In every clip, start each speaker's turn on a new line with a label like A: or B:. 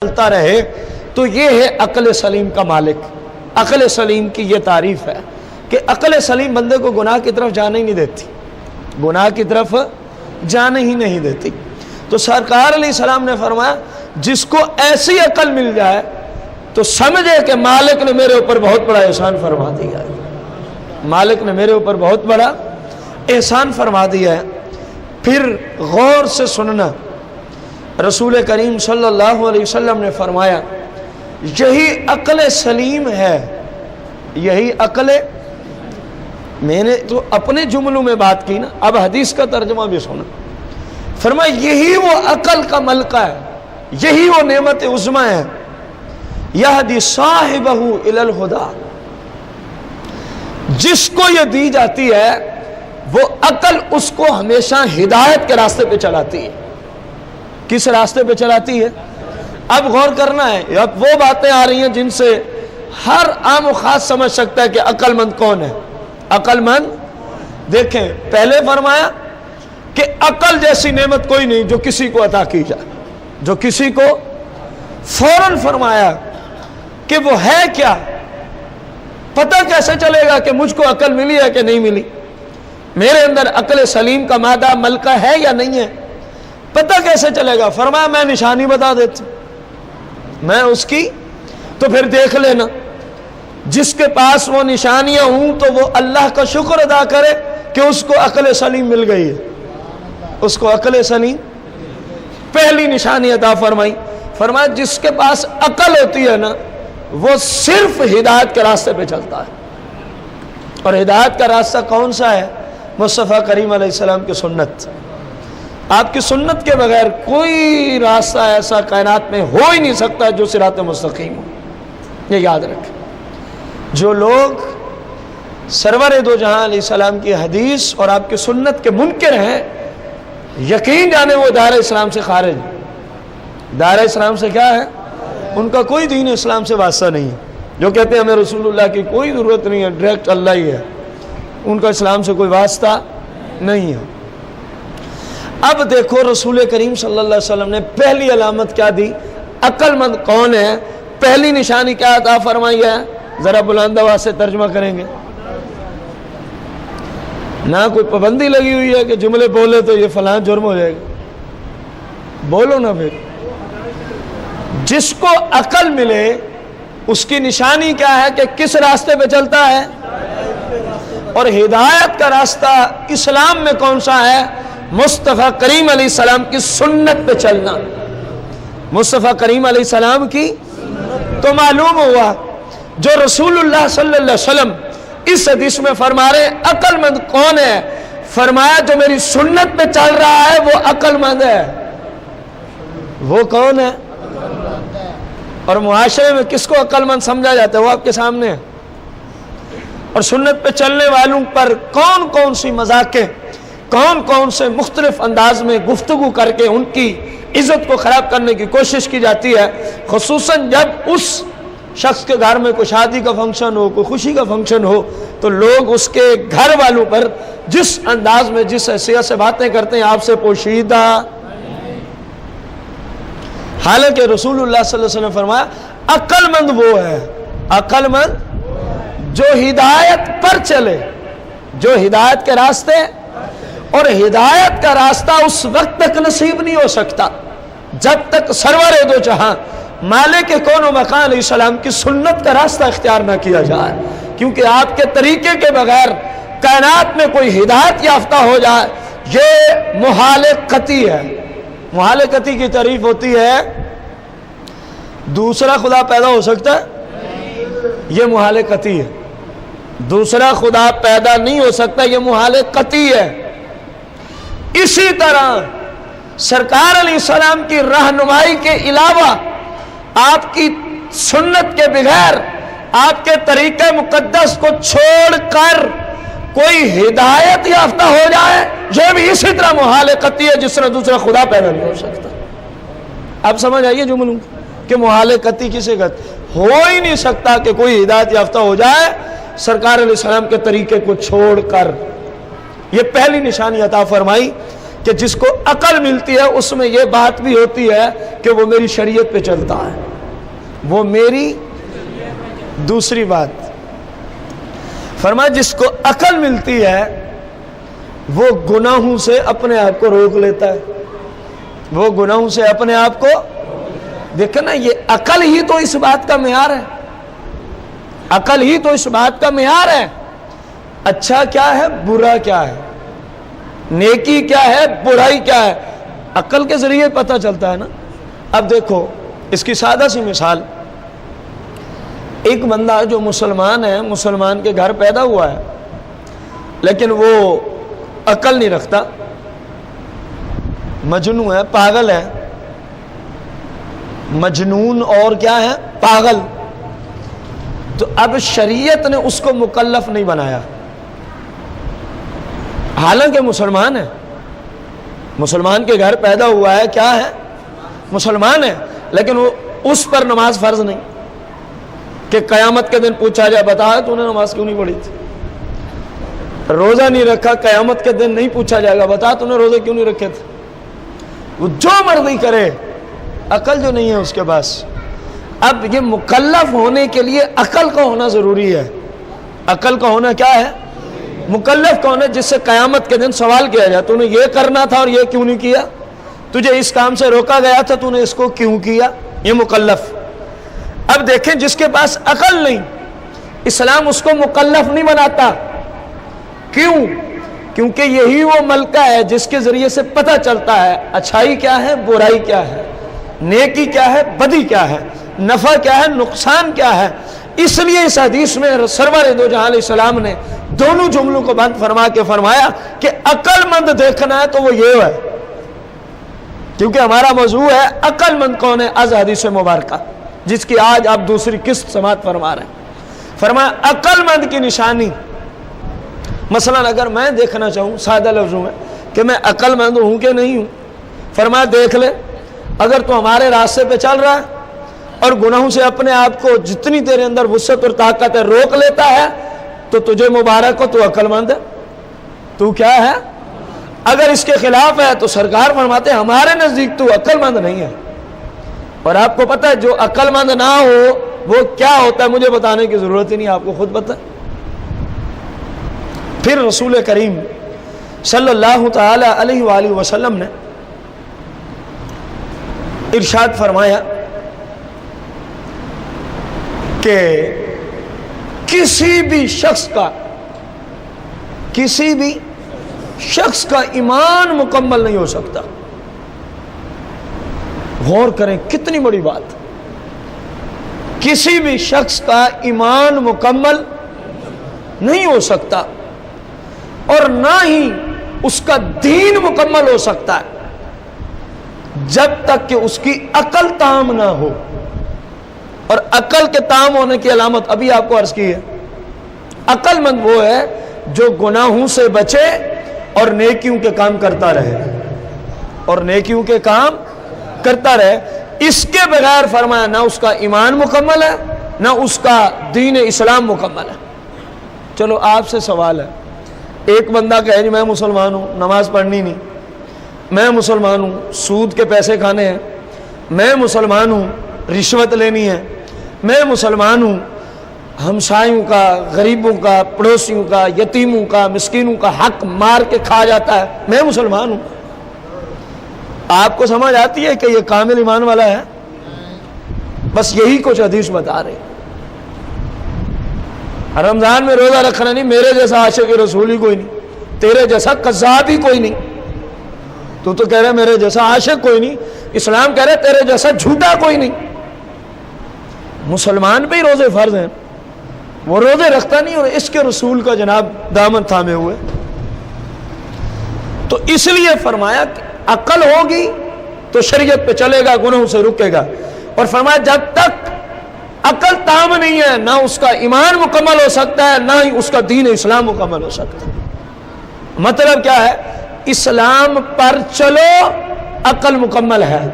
A: چلتا رہے تو یہ ہے عقل سلیم کا مالک۔ عقل سلیم کی یہ تعریف ہے کہ عقل سلیم بندے کو گناہ کی طرف جانے ہی نہیں دیتی، گناہ کی طرف جانے ہی نہیں دیتی۔ تو سرکار علیہ السلام نے فرمایا جس کو ایسی عقل مل جائے تو سمجھے کہ مالک نے میرے اوپر بہت بڑا احسان فرما دیا ہے، مالک نے میرے اوپر بہت بڑا احسان فرما دیا ہے۔ پھر غور سے سننا، رسول کریم صلی اللہ علیہ وسلم نے فرمایا یہی عقل سلیم ہے، یہی عقل، میں نے تو اپنے جملوں میں بات کی نا، اب حدیث کا ترجمہ بھی سنا۔ فرمایا یہی وہ عقل کا ملکہ ہے، یہی وہ نعمت عظمی ہے، یہدی صاحبہ الی الہدی، جس کو یہ دی جاتی ہے وہ عقل اس کو ہمیشہ ہدایت کے راستے پہ چلاتی ہے۔ کس راستے پہ چلاتی ہے؟ اب غور کرنا ہے، اب وہ باتیں آ رہی ہیں جن سے ہر عام و خاص سمجھ سکتا ہے کہ عقل مند کون ہے۔ عقل مند، دیکھیں پہلے فرمایا کہ عقل جیسی نعمت کوئی نہیں جو کسی کو عطا کی جائے، جو کسی کو، فوراً فرمایا کہ وہ ہے کیا، پتہ کیسے چلے گا کہ مجھ کو عقل ملی ہے کہ نہیں ملی، میرے اندر عقل سلیم کا مادہ ملکہ ہے یا نہیں ہے، پتہ کیسے چلے گا؟ فرمایا میں نشانی بتا دیتا ہوں، میں اس کی، تو پھر دیکھ لینا جس کے پاس وہ نشانیاں ہوں تو وہ اللہ کا شکر ادا کرے کہ اس کو عقل سلیم مل گئی ہے، اس کو عقل سلیم پہلی نشانی عطا فرمائی۔ فرمایا جس کے پاس عقل ہوتی ہے نا وہ صرف ہدایت کے راستے پہ چلتا ہے، اور ہدایت کا راستہ کون سا ہے؟ مصطفیٰ کریم علیہ السلام کی سنت۔ آپ کی سنت کے بغیر کوئی راستہ ایسا کائنات میں ہو ہی نہیں سکتا جو صراط مستقیم ہو، یہ یاد رکھیں۔ جو لوگ سرور دو جہاں علیہ السلام کی حدیث اور آپ کی سنت کے منکر ہیں، یقین جانے وہ دائرہ اسلام سے خارج ہیں۔ دائرہ اسلام سے کیا ہے؟ ان کا کوئی دین اسلام سے واسطہ نہیں ہے۔ جو کہتے ہیں ہمیں رسول اللہ کی کوئی ضرورت نہیں ہے، ڈائریکٹ اللہ ہی ہے، ان کا اسلام سے کوئی واسطہ نہیں ہے۔ اب دیکھو رسول کریم صلی اللہ علیہ وسلم نے پہلی علامت کیا دی؟ عقل مند کون ہے؟ پہلی نشانی کیا عطا فرمائی ہے؟ ذرا بلند آواز سے ترجمہ کریں گے، نہ کوئی پابندی لگی ہوئی ہے کہ جملے بولے تو یہ فلاں جرم ہو جائے گا، بولو نا پھر۔ جس کو عقل ملے اس کی نشانی کیا ہے کہ کس راستے پہ چلتا ہے؟ اور ہدایت کا راستہ اسلام میں کون سا ہے؟ مصطفیٰ کریم علیہ السلام کی سنت پہ چلنا، مصطفیٰ کریم علیہ السلام کی۔ تو معلوم ہوا جو رسول اللہ صلی اللہ علیہ وسلم اس حدیث میں فرما رہے ہیں عقل مند کون ہے؟ فرمایا جو میری سنت پہ چل رہا ہے وہ عقل مند ہے۔ وہ کون ہے؟ اور معاشرے میں کس کو عقل مند سمجھا جاتا ہے؟ وہ آپ کے سامنے ہے۔ اور سنت پہ چلنے والوں پر کون کون سی مذاقیں، کون کون سے مختلف انداز میں گفتگو کر کے ان کی عزت کو خراب کرنے کی کوشش کی جاتی ہے، خصوصاً جب اس شخص کے گھر میں کوئی شادی کا فنکشن ہو، کوئی خوشی کا فنکشن ہو، تو لوگ اس کے گھر والوں پر جس انداز میں جس حیثیت سے باتیں کرتے ہیں آپ سے پوشیدہ۔ حالانکہ رسول اللہ صلی اللہ علیہ وسلم نے فرمایا عقل مند وہ ہے، عقل مند جو ہدایت پر چلے، جو ہدایت کے راستے، اور ہدایت کا راستہ اس وقت تک نصیب نہیں ہو سکتا جب تک سرور دو جہاں مالک کون و مکان علیہ السلام کی سنت کا راستہ اختیار نہ کیا جائے، کیونکہ آپ کے طریقے کے بغیر کائنات میں کوئی ہدایت یافتہ ہو جائے یہ محال قطعی ہے۔ محال قطعی کی تعریف ہوتی ہے دوسرا خدا پیدا ہو سکتا ہے، یہ محال قطعی ہے۔ دوسرا خدا پیدا نہیں ہو سکتا، یہ محال قطعی ہے۔ اسی طرح سرکار علیہ السلام کی رہنمائی کے علاوہ آپ کی سنت کے بغیر، آپ کے طریقہ مقدس کو چھوڑ کر کوئی ہدایت یافتہ ہو جائے یہ بھی اسی طرح محال قطعی ہے جس طرح دوسرا خدا پیدا نہیں ہو سکتا۔ اب سمجھ آئیے جملوں کہ محال قطعی کسے کہتے؟ ہو ہی نہیں سکتا کہ کوئی ہدایت یافتہ ہو جائے سرکار علیہ السلام کے طریقے کو چھوڑ کر۔ یہ پہلی نشانی عطا فرمائی کہ جس کو عقل ملتی ہے اس میں یہ بات بھی ہوتی ہے کہ وہ میری شریعت پہ چلتا ہے، وہ میری دوسری بات فرمایا جس کو عقل ملتی ہے وہ گناہوں سے اپنے آپ کو روک لیتا ہے، وہ گناہوں سے اپنے آپ کو، دیکھیں نا یہ عقل ہی تو اس بات کا معیار ہے، عقل ہی تو اس بات کا معیار ہے، اچھا کیا ہے برا کیا ہے، نیکی کیا ہے برائی کیا ہے، عقل کے ذریعے پتہ چلتا ہے نا۔ اب دیکھو اس کی سادہ سی مثال، ایک بندہ جو مسلمان ہے، مسلمان کے گھر پیدا ہوا ہے لیکن وہ عقل نہیں رکھتا، مجنون ہے، پاگل ہے، مجنون اور کیا ہے پاگل، تو اب شریعت نے اس کو مکلف نہیں بنایا، حالانکہ مسلمان ہے، مسلمان کے گھر پیدا ہوا ہے، کیا ہے مسلمان ہے، لیکن وہ اس پر نماز فرض نہیں کہ قیامت کے دن پوچھا جائے بتا تو نے نماز کیوں نہیں پڑھی تھی، روزہ نہیں رکھا قیامت کے دن نہیں پوچھا جائے گا بتا تو نے روزے کیوں نہیں رکھے تھے، وہ جو مرضی کرے، عقل جو نہیں ہے اس کے پاس۔ اب یہ مکلف ہونے کے لیے عقل کا ہونا ضروری ہے، عقل کا ہونا کیا ہے، مکلف کون ہے، جس سے قیامت کے دن سوال کیا جائے تو نے یہ کرنا تھا اور یہ کیوں نہیں کیا، تجھے اس کام سے روکا گیا تھا تو نے اس کو کیوں کیا، یہ مکلف۔ اب دیکھیں جس کے پاس عقل نہیں، اسلام اس کو مکلف نہیں بناتا، کیوں؟ کیونکہ یہی وہ ملکہ ہے جس کے ذریعے سے پتہ چلتا ہے اچھائی کیا ہے برائی کیا ہے، نیکی کیا ہے بدی کیا ہے، نفع کیا ہے نقصان کیا ہے۔ اس لیے اس حدیث میں سرور دو جہاں علیہ السلام نے دونوں جملوں کو بند فرما کے فرمایا کہ عقل مند دیکھنا ہے تو وہ یہ ہے، کیونکہ ہمارا موضوع ہے عقل مند کون ہے از حدیث مبارکہ، جس کی آج آپ دوسری قسط سماعت فرما رہے ہیں۔ فرمایا عقل مند کی نشانی، مثلا اگر میں دیکھنا چاہوں سادہ لفظوں میں کہ میں عقل مند ہوں کہ نہیں ہوں، فرمایا دیکھ لے، اگر تو ہمارے راستے پہ چل رہا ہے اور گناہوں سے اپنے آپ کو جتنی تیرے اندر وسعت اور طاقت ہے روک لیتا ہے تو تجھے مبارک ہو، تو عقل مند ہے، تو کیا ہے، اگر اس کے خلاف ہے تو سرکار فرماتے ہیں ہمارے نزدیک تو عقل مند نہیں ہے۔ اور آپ کو پتہ ہے جو عقل مند نہ ہو وہ کیا ہوتا ہے، مجھے بتانے کی ضرورت ہی نہیں، آپ کو خود پتہ ہے۔ پھر رسول کریم صلی اللہ تعالی علیہ وآلہ وسلم نے ارشاد فرمایا کہ کسی بھی شخص کا ایمان مکمل نہیں ہو سکتا۔ غور کریں کتنی بڑی بات، کسی بھی شخص کا ایمان مکمل نہیں ہو سکتا اور نہ ہی اس کا دین مکمل ہو سکتا ہے جب تک کہ اس کی عقل تام نہ ہو۔ اور عقل کے تام ہونے کی علامت ابھی آپ کو عرض کی ہے، عقل مند وہ ہے جو گناہوں سے بچے اور نیکیوں کے کام کرتا رہے، اور نیکیوں کے کام کرتا رہے، اس کے بغیر فرمایا نہ اس کا ایمان مکمل ہے نہ اس کا دین اسلام مکمل ہے۔ چلو آپ سے سوال ہے، ایک بندہ کہے جی میں مسلمان ہوں، نماز پڑھنی نہیں، میں مسلمان ہوں، سود کے پیسے کھانے ہیں، میں مسلمان ہوں، رشوت لینی ہے، میں مسلمان ہوں، ہمسایوں کا، غریبوں کا، پڑوسیوں کا، یتیموں کا، مسکینوں کا حق مار کے کھا جاتا ہے، میں مسلمان ہوں۔ آپ کو سمجھ آتی ہے کہ یہ کامل ایمان والا ہے؟ بس یہی کچھ حدیث بتا رہے۔ رمضان میں روزہ رکھنا نہیں، میرے جیسا عاشق رسول ہی کوئی نہیں، تیرے جیسا قذاب ہی کوئی نہیں، تو کہہ رہے میرے جیسا عاشق کوئی نہیں، اسلام کہہ رہے تیرے جیسا جھوٹا کوئی نہیں۔ مسلمان پہ ہی روزے فرض ہیں، وہ روزے رکھتا نہیں اور اس کے رسول کا جناب دامن تھامے ہوئے۔ تو اس لیے فرمایا کہ عقل ہوگی تو شریعت پہ چلے گا، گناہوں سے رکے گا، اور فرمایا جب تک عقل تام نہیں ہے نہ اس کا ایمان مکمل ہو سکتا ہے نہ ہی اس کا دین اسلام مکمل ہو سکتا ہے۔ مطلب کیا ہے، اسلام پر چلو عقل مکمل ہے،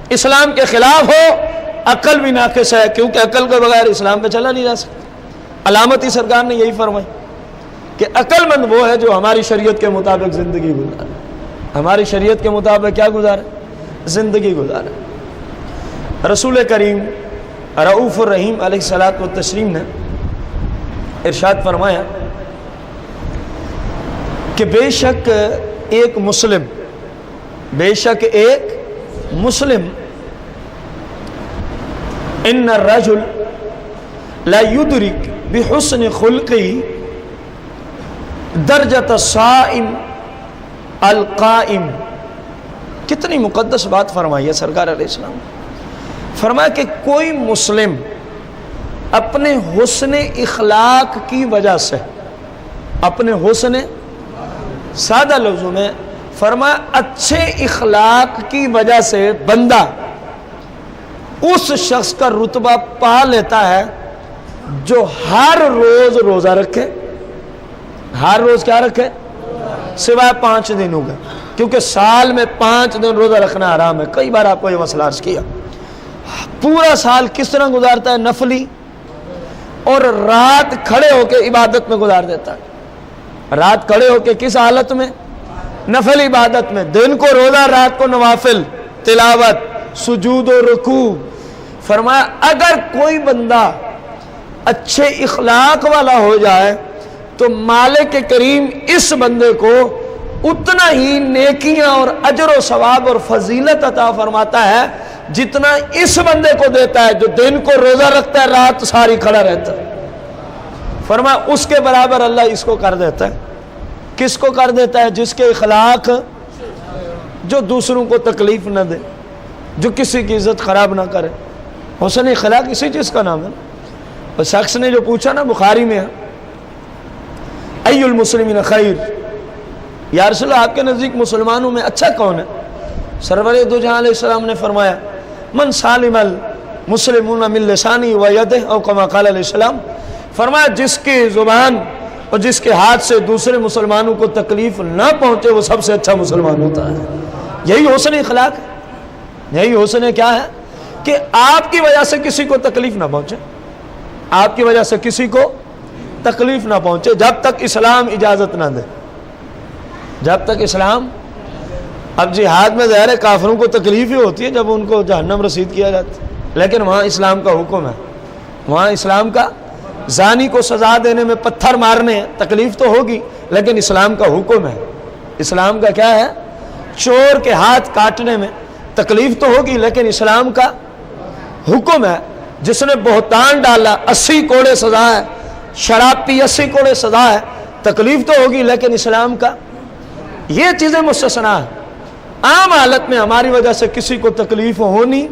A: اسلام کے خلاف ہو عقل بھی ناقص ہے، کیونکہ عقل کے بغیر اسلام پہ چلا نہیں جا سکتا۔ علامتی سرکار نے یہی فرمائی کہ عقل مند وہ ہے جو ہماری شریعت کے مطابق زندگی گزارے۔ ہماری شریعت کے مطابق کیا گزارے؟ زندگی گزارے۔ رسول کریم رؤوف الرحیم علیہ الصلوۃ والتسلیم نے ارشاد فرمایا کہ بے شک ایک مسلم ان الرجل لا يدرك بحسن خلقه درجة الصائم القائم۔ کتنی مقدس بات فرمائی ہے سرکار علیہ السلام۔ فرمایا کہ کوئی مسلم اپنے حسن اخلاق کی وجہ سے، اپنے حسن، سادہ لفظوں میں فرمایا اچھے اخلاق کی وجہ سے بندہ اس شخص کا رتبہ پا لیتا ہے جو ہر روز روزہ رکھے۔ ہر روز کیا رکھے؟ سوائے 5 دنوں کا، کیونکہ سال میں 5 دن روزہ رکھنا حرام ہے۔ کئی بار آپ کو یہ مسئلہ عرض کیا۔ پورا سال کس طرح گزارتا ہے؟ نفلی، اور رات کھڑے ہو کے عبادت میں گزار دیتا ہے۔ رات کھڑے ہو کے کس حالت میں؟ نفل عبادت میں۔ دن کو روزہ، رات کو نوافل، تلاوت، سجود و رکوع۔ فرمایا اگر کوئی بندہ اچھے اخلاق والا ہو جائے تو مالک کریم اس بندے کو اتنا ہی نیکیاں اور اجر و ثواب اور فضیلت عطا فرماتا ہے جتنا اس بندے کو دیتا ہے جو دن کو روزہ رکھتا ہے، رات ساری کھڑا رہتا ہے۔ فرمایا اس کے برابر اللہ اس کو کر دیتا ہے۔ کس کو کر دیتا ہے؟ جس کے اخلاق جو دوسروں کو تکلیف نہ دے، جو کسی کی عزت خراب نہ کرے۔ حسن اخلاق اسی چیز کا نام ہے۔ اور شخص نے جو پوچھا نا، بخاری میں ہے، ای المسلمین خیر، یا رسول اللہ آپ کے نزدیک مسلمانوں میں اچھا کون ہے؟ سرور دو جہاں علیہ السلام نے فرمایا من سالم المسلمون من لسانی و یدہ، او کما قال علیہ السلام، فرمایا جس کی زبان اور جس کے ہاتھ سے دوسرے مسلمانوں کو تکلیف نہ پہنچے وہ سب سے اچھا مسلمان ہوتا ہے۔ یہی حسن اخلاق ہے۔ یہی حسن کیا ہے؟ کہ آپ کی وجہ سے کسی کو تکلیف نہ پہنچے، آپ کی وجہ سے کسی کو تکلیف نہ پہنچے، جب تک اسلام اجازت نہ دے، جب تک اسلام۔ اب جہاد میں ظاہر ہے کافروں کو تکلیف ہی ہوتی ہے جب ان کو جہنم رسید کیا جاتا ہے، لیکن وہاں اسلام کا حکم ہے، وہاں اسلام کا، زانی کو سزا دینے میں، پتھر مارنے ہیں، تکلیف تو ہوگی، لیکن اسلام کا حکم ہے۔ اسلام کا کیا ہے؟ چور کے ہاتھ کاٹنے میں تکلیف تو ہوگی، لیکن اسلام کا حکم ہے۔ جس نے بہتان ڈالا 80 کوڑے سزا ہے، شراب پی 80 کوڑے سزا ہے، تکلیف تو ہوگی، لیکن اسلام کا۔ یہ چیزیں مستثنا ہیں۔ عام حالت میں ہماری وجہ سے کسی کو تکلیف ہونی،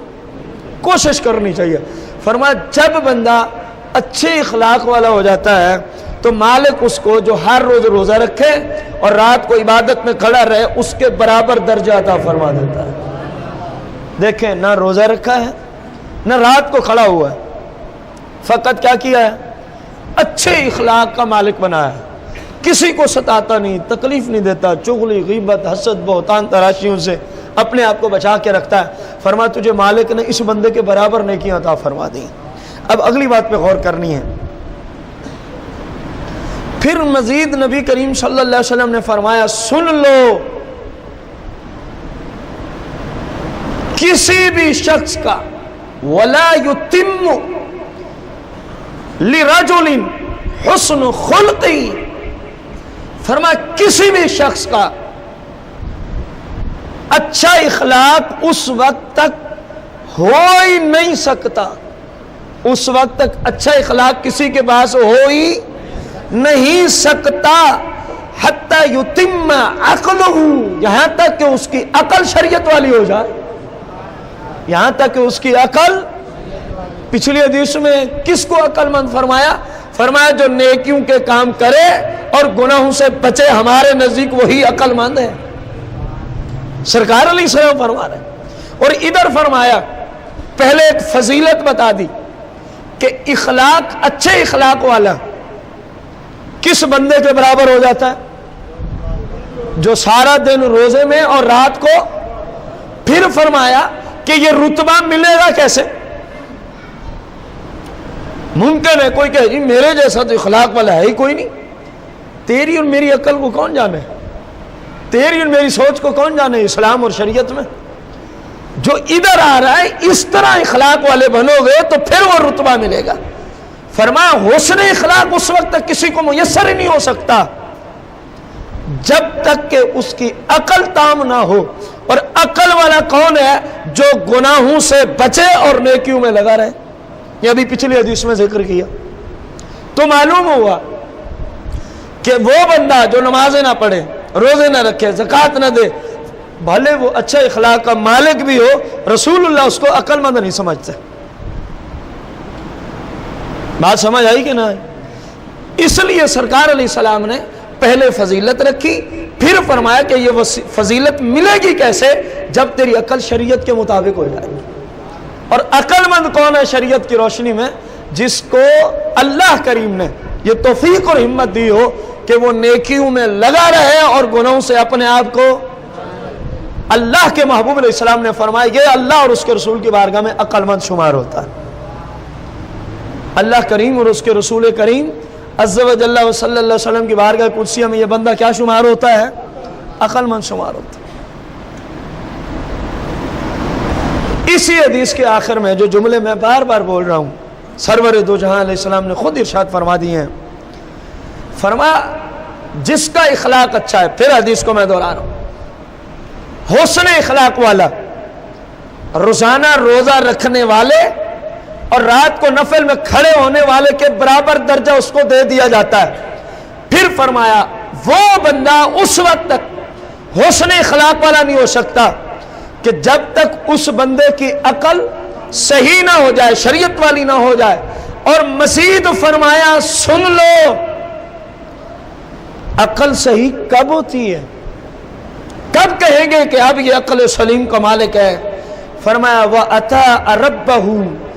A: کوشش کرنی چاہیے۔ فرمایا جب بندہ اچھے اخلاق والا ہو جاتا ہے تو مالک اس کو جو ہر روز روزہ رکھے اور رات کو عبادت میں کھڑا رہے اس کے برابر درجہ عطا فرما دیتا ہے۔ دیکھیں، نہ روزہ رکھا ہے نہ رات کو کھڑا ہوا ہے، فقط کیا کیا ہے؟ اچھے اخلاق کا مالک بنایا ہے۔ کسی کو ستاتا نہیں، تکلیف نہیں دیتا، چغلی، غیبت، حسد، بہتان تراشیوں سے اپنے آپ کو بچا کے رکھتا ہے۔ فرمایا تجھے مالک نے اس بندے کے برابر نیکیاں عطا فرما دی۔ اب اگلی بات پہ غور کرنی ہے۔ پھر مزید نبی کریم صلی اللہ علیہ وسلم نے فرمایا سن لو، کسی بھی شخص کا وَلَا يُتِمُّ لِرَجُلٍ حُسْنُ خُلْقِهِ، فرمایا کسی بھی شخص کا اچھا اخلاق اس وقت تک ہو ہی نہیں سکتا، اس وقت تک اچھا اخلاق کسی کے پاس ہو ہی نہیں سکتا حتی یتم عقلہ، یہاں تک کہ اس کی عقل شریعت والی ہو جائے، یہاں تک کہ اس کی عقل۔ پچھلی حدیث میں کس کو عقل مند فرمایا؟ فرمایا جو نیکیوں کے کام کرے اور گناہوں سے بچے، ہمارے نزدیک وہی عقل مند ہے۔ سرکار علیہ السلام فرما رہے ہیں۔ اور ادھر فرمایا، پہلے ایک فضیلت بتا دی کہ اخلاق، اچھے اخلاق والا کس بندے کے برابر ہو جاتا ہے؟ جو سارا دن روزے میں اور رات کو۔ پھر فرمایا کہ یہ رتبہ ملے گا کیسے؟ ممکن ہے کوئی کہے جی میرے جیسا تو اخلاق والا ہے ہی کوئی نہیں، تیری اور میری عقل کو کون جانے؟ تیری اور میری سوچ کو کون جانے اسلام اور شریعت میں. جو ادھر آ رہا ہے اس طرح اخلاق والے بنو گے تو پھر وہ رتبہ ملے گا. فرمایا حسن اخلاق اس وقت تک کسی کو میسر ہی نہیں ہو سکتا جب تک کہ اس کی عقل تام نہ ہو. اور عقل والا کون ہے؟ جو گناہوں سے بچے اور نیکیوں میں لگا رہے. یہ ابھی پچھلی حدیث میں ذکر کیا. تو معلوم ہوا کہ وہ بندہ جو نمازیں نہ پڑھے، روزے نہ رکھے، زکوٰۃ نہ دے، بھلے وہ اچھے اخلاق کا مالک بھی ہو، رسول اللہ اس کو عقل مند نہیں سمجھتے. بات سمجھ آئی کہ نہ آئی؟ اس لیے سرکار علیہ السلام نے پہلے فضیلت رکھی، پھر فرمایا کہ یہ فضیلت ملے گی کیسے؟ جب تیری عقل شریعت کے مطابق ہو جائے گی. اور عقل مند کون ہے شریعت کی روشنی میں؟ جس کو اللہ کریم نے یہ توفیق اور ہمت دی ہو کہ وہ نیکیوں میں لگا رہے اور گناہوں سے اپنے آپ کو. اللہ کے محبوب علیہ السلام نے فرمایا یہ اللہ اور اس کے رسول کی بارگاہ میں عقل مند شمار ہوتا ہے. اللہ کریم اور اس کے رسول کریم عز و جل و صلی اللہ علیہ وسلم کی بارگاہ قدسیہ میں یہ بندہ کیا شمار ہوتا ہے؟ عقل مند شمار ہوتا ہے. اسی حدیث کے آخر میں جو جملے میں بار بار بول رہا ہوں سرور دو جہاں علیہ السلام نے خود ارشاد فرما دی ہیں. فرمایا جس کا اخلاق اچھا ہے، پھر حدیث کو میں دہرا رہا ہوں، حسن اخلاق والا، روزانہ روزہ رکھنے والے اور رات کو نفل میں کھڑے ہونے والے کے برابر درجہ اس کو دے دیا جاتا ہے. پھر فرمایا وہ بندہ اس وقت تک حسن اخلاق والا نہیں ہو سکتا کہ جب تک اس بندے کی عقل صحیح نہ ہو جائے، شریعت والی نہ ہو جائے. اور مزید فرمایا سن لو، عقل صحیح کب ہوتی ہے؟ کب کہیں گے کہ اب یہ عقل سلیم کا مالک ہے؟ فرمایا وَأَتَىٰ رَبَّهُ